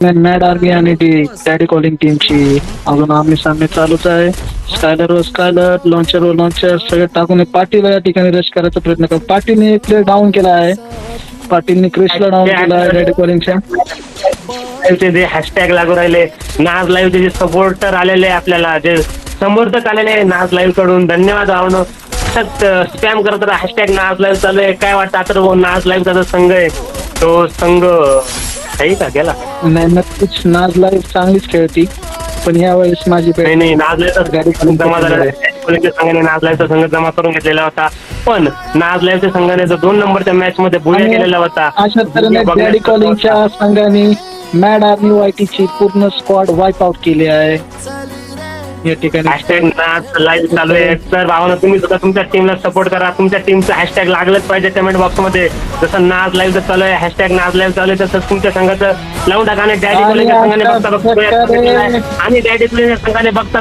Mad army आणि ती daddy calling टीमची अजून आमने सामने चालूच आहे. स्कायलर व स्कायलर, लॉन्चर व लॉन्चर सगळे टाकून पाटील या ठिकाणी रश करायचा प्रयत्न करतो. पाटीलने एक प्लेअर डाऊन केला आहे. पाटीलने क्रिशला डाऊन केला आहे डॅडी कॉलिंगच्या. जे हॅशटॅग लागू राहिले नाज लाईव्हचे जे सपोर्टर आलेले आपल्याला, जे समर्थक आलेले नाज लाईव्ह कडून, धन्यवाद भावनो. स्पॅम करत राहा हॅशटॅग नाज लाईव्ह चालू आहे. काय वाटतं आता नाज लाईव्हचा जो संघ आहे तो संघ काही का गेला नाही, नक्कीच नाज लाईव्ह चांगलीच खेळती, पण यावेळेस माझी नाही नाज लाईव्हचा जमा झाला संघाने नाज लाईव्हचा संघ जमा करून घेतलेला होता. पण नाज लाईव्हच्या संघाने जो 2 नंबरच्या मॅच मध्ये बुया केलेला होता. अशा तऱ्हेने डॅडी कॉलिंगच्या संघाने मॅड आर्मी वायटीची पूर्ण स्क्वॉड वाईप आउट केली आहे या ठिकाणी. हॅशटॅग नाज लाईव्ह चालू आहे. तर भावना तुम्ही सुद्धा तुमच्या टीमला सपोर्ट करा. तुमच्या टीमचं हॅशटॅग लागलंच पाहिजे कमेंट बॉक्स मध्ये. जसं नाज लाईव्ह चालू आहे, हॅशटॅग नाज लाईव्ह चालू आहे, तसंच तुमच्या संघाचं लावून टाका. आणि डॅडी कॉलिंगच्या संघाने बघता आणि डॅडी कॉलिंगच्या संघाने बघता